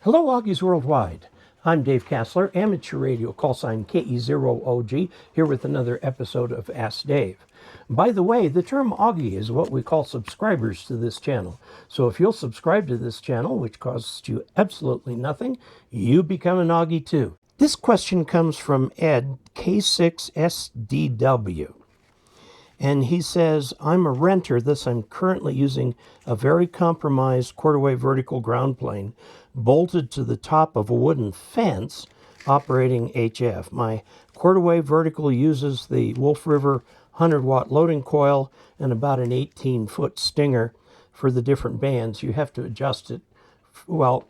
Hello, Augies Worldwide. I'm Dave Casler, amateur radio callsign KE0OG, here with another episode of Ask Dave. By the way, the term Augie is what we call subscribers to this channel. So if you'll subscribe to this channel, which costs you absolutely nothing, you become an Augie too. This question comes from Ed K6SDW. And he says, I'm a renter, thus I'm currently using a very compromised quarter-wave vertical ground plane bolted to the top of a wooden fence operating HF. My quarter-wave vertical uses the Wolf River 100-watt loading coil and about an 18-foot stinger for the different bands. You have to adjust it. Well,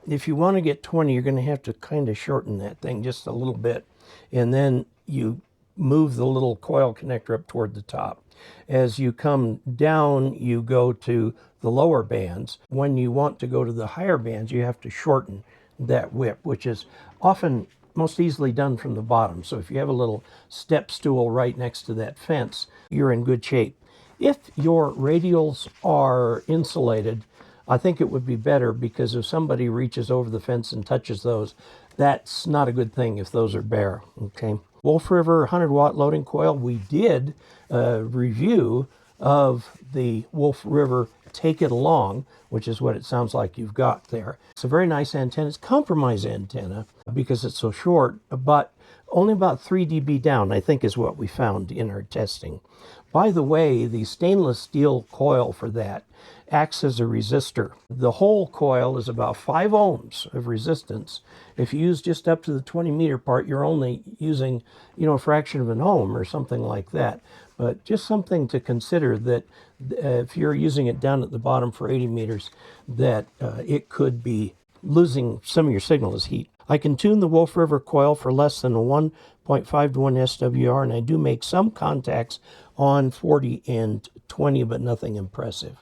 if you want to get 20, you're going to have to kind of shorten that thing just a little bit. And then you move the little coil connector up toward the top. As you come down, you go to the lower bands. When you want to go to the higher bands, you have to shorten that whip, which is often most easily done from the bottom. So if you have a little step stool right next to that fence, you're in good shape. If your radials are insulated, I think it would be better, because if somebody reaches over the fence and touches those, that's not a good thing if those are bare, okay? Wolf River 100-watt loading coil, we did a review of the Wolf River Take It Along, which is what it sounds like you've got there. It's a very nice antenna. It's a compromise antenna because it's so short, but only about 3 dB down, I think, is what we found in our testing. By the way, the stainless steel coil for that acts as a resistor. The whole coil is about 5 ohms of resistance. If you use just up to the 20 meter part, you're only using, a fraction of an ohm or something like that. But just something to consider, that if you're using it down at the bottom for 80 meters, that it could be losing some of your signal as heat. I can tune the Wolf River coil for less than a 1.5 to 1 SWR, and I do make some contacts on 40 and 20, but nothing impressive.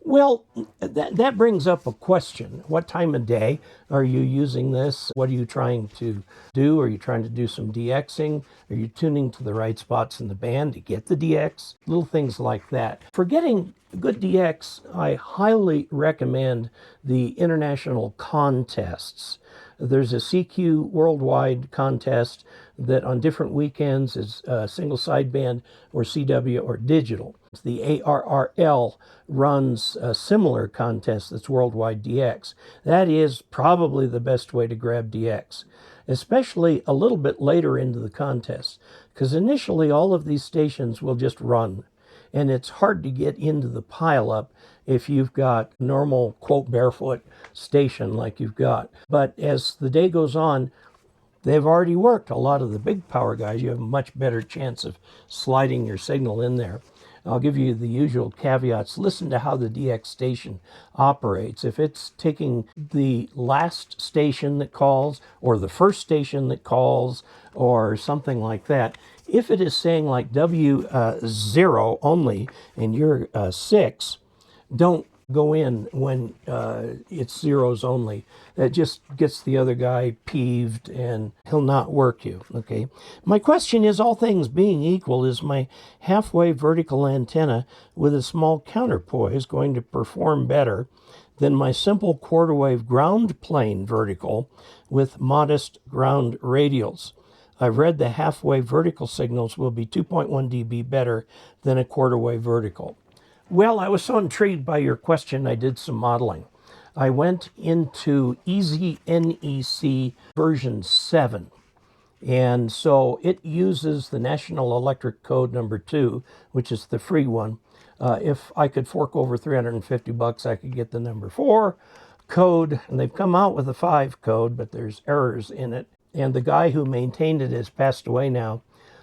Well, that brings up a question. What time of day are you using this? What are you trying to do? Are you trying to do some DXing? Are you tuning to the right spots in the band to get the DX? Little things like that. For getting good DX, I highly recommend the international contests. There's a CQ worldwide contest that on different weekends is single sideband or CW or digital. The ARRL runs a similar contest that's worldwide DX. That is probably the best way to grab DX, especially a little bit later into the contest, because initially all of these stations will just run, and it's hard to get into the pileup if you've got normal, quote, barefoot station like you've got. But as the day goes on, they've already worked. A lot of the big power guys, you have a much better chance of sliding your signal in there. I'll give you the usual caveats. Listen to how the DX station operates. If it's taking the last station that calls, or the first station that calls, or something like that, if it is saying like W0 only and you're 6, don't go in when it's zeros only. That just gets the other guy peeved and he'll not work you, okay? My question is, all things being equal, is my halfway vertical antenna with a small counterpoise going to perform better than my simple quarter wave ground plane vertical with modest ground radials? I've read the halfway vertical signals will be 2.1 dB better than a quarter wave vertical. Well, I was so intrigued by your question, I did some modeling. I went into EasyNEC version 7. And so it uses the National Electric Code number 2, which is the free one. If I could fork over $350, I could get the number 4 code. And they've come out with a 5 code, but there's errors in it. And the guy who maintained it has passed away now.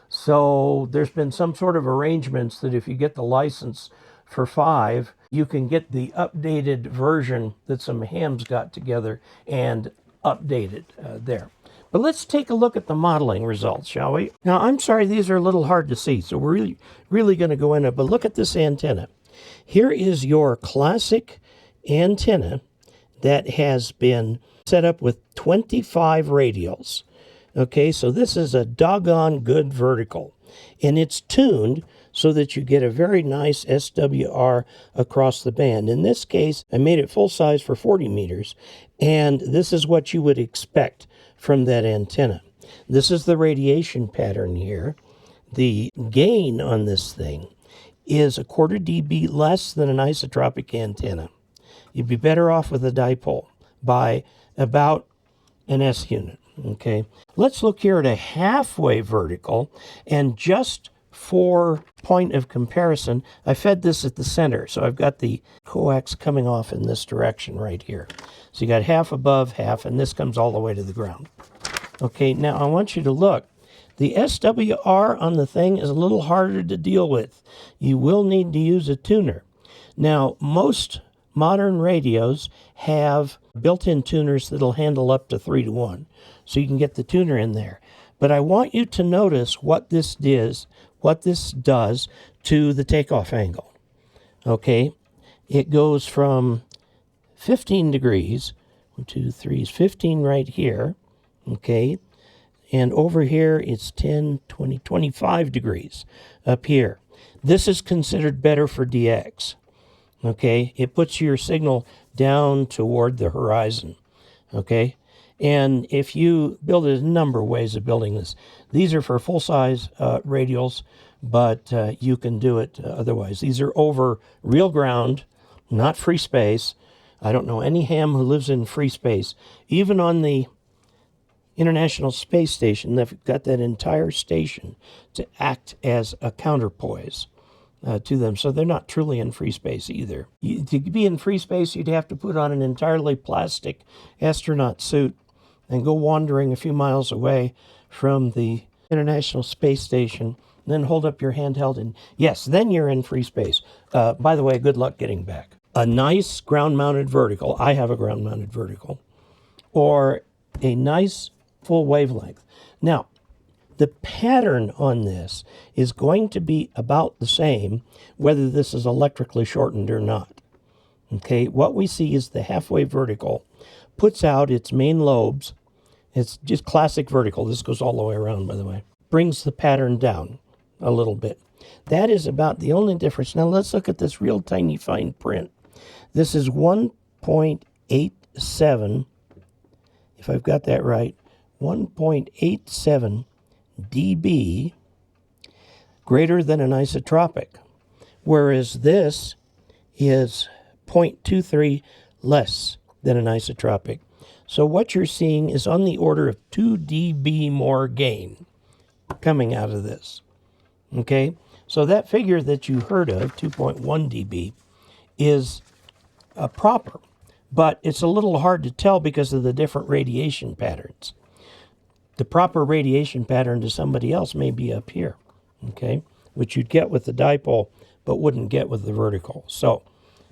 So there's been some sort of arrangements that if you get the license for 5, you can get the updated version that some hams got together and updated there. But let's take a look at the modeling results, shall we? Now, I'm sorry, these are a little hard to see, so we're really going to go in it. But look at this antenna. Here is your classic antenna that has been set up with 25 radials. Okay, so this is a doggone good vertical. And it's tuned so that you get a very nice SWR across the band. In this case, I made it full size for 40 meters, and this is what you would expect from that antenna. This is the radiation pattern here. The gain on this thing is a quarter dB less than an isotropic antenna. You'd be better off with a dipole by about an S unit, okay? Let's look here at a halfway vertical, and just for point of comparison, I fed this at the center, so I've got the coax coming off in this direction right here. So you got half above, half, and this comes all the way to the ground. Okay, now I want you to look. The SWR on the thing is a little harder to deal with. You will need to use a tuner. Now, most modern radios have built-in tuners that'll handle up to 3-to-1, so you can get the tuner in there. But I want you to notice what this does to the takeoff angle. Okay, it goes from 15 degrees, 1, 2, 3 is 15 right here, okay, and over here it's 10, 20, 25 degrees up here. This is considered better for DX. Okay, it puts your signal down toward the horizon. Okay, and if you build it, a number of ways of building this. These are for full-size radials, but you can do it otherwise. These are over real ground, not free space. I don't know any ham who lives in free space. Even on the International Space Station, they've got that entire station to act as a counterpoise to them, so they're not truly in free space either. To be in free space, you'd have to put on an entirely plastic astronaut suit and go wandering a few miles away from the International Space Station, and then hold up your handheld, and yes, then you're in free space. By the way, good luck getting back. A nice ground-mounted vertical, I have a ground-mounted vertical, or a nice full wavelength. Now, the pattern on this is going to be about the same whether this is electrically shortened or not. Okay, what we see is the halfway vertical puts out its main lobes. It's just classic vertical. This goes all the way around, by the way. Brings the pattern down a little bit. That is about the only difference. Now let's look at this real tiny fine print. This is 1.87, if I've got that right, 1.87 dB greater than an isotropic, whereas this is 0.23 less than an isotropic. So what you're seeing is on the order of 2 dB more gain coming out of this. Okay, so that figure that you heard of, 2.1 dB, is proper, but it's a little hard to tell because of the different radiation patterns. The proper radiation pattern to somebody else may be up here, okay, which you'd get with the dipole, but wouldn't get with the vertical. So,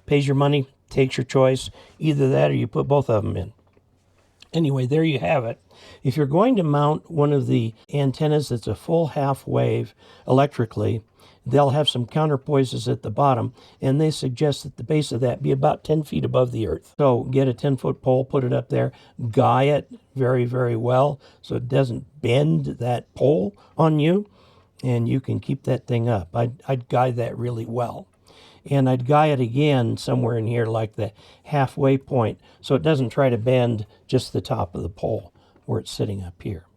pays your money, takes your choice, either that or you put both of them in. Anyway, there you have it. If you're going to mount one of the antennas that's a full half wave electrically, they'll have some counterpoises at the bottom, and they suggest that the base of that be about 10 feet above the earth. So get a 10-foot pole, put it up there, guy it very, very well so it doesn't bend that pole on you, and you can keep that thing up. I'd guy that really well. And I'd guy it again somewhere in here like the halfway point so it doesn't try to bend just the top of the pole where it's sitting up here.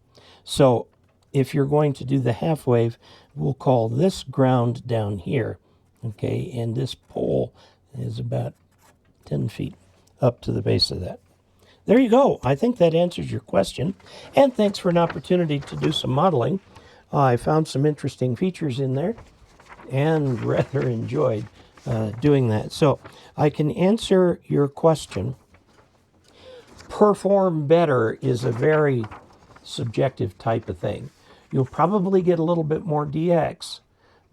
So if you're going to do the half wave, we'll call this ground down here, okay, and this pole is about 10 feet up to the base of that. There you go. I think that answers your question, and thanks for an opportunity to do some modeling. I found some interesting features in there and rather enjoyed doing that. So I can answer your question. Perform better is a very subjective type of thing. You'll probably get a little bit more DX,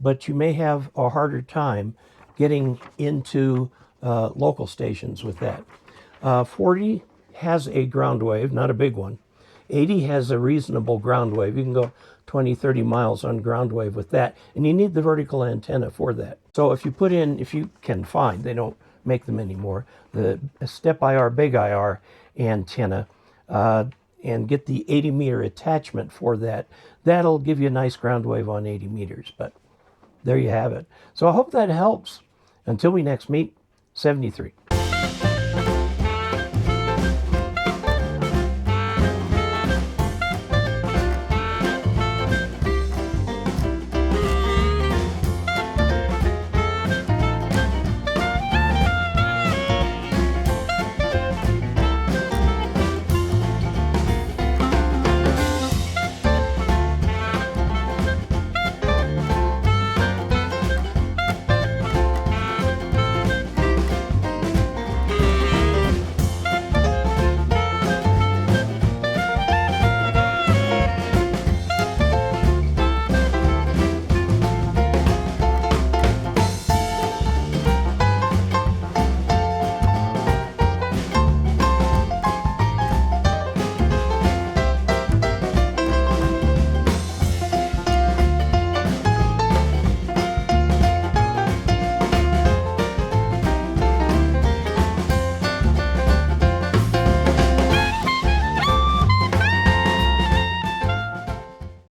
but you may have a harder time getting into local stations with that. 40 has a ground wave, not a big one. 80 has a reasonable ground wave. You can go 20, 30 miles on ground wave with that, and you need the vertical antenna for that. So if you put in, if you can find, they don't make them anymore, the step IR, big IR antenna, and get the 80-meter attachment for that, that'll give you a nice ground wave on 80 meters. But there you have it. So I hope that helps. Until we next meet, 73.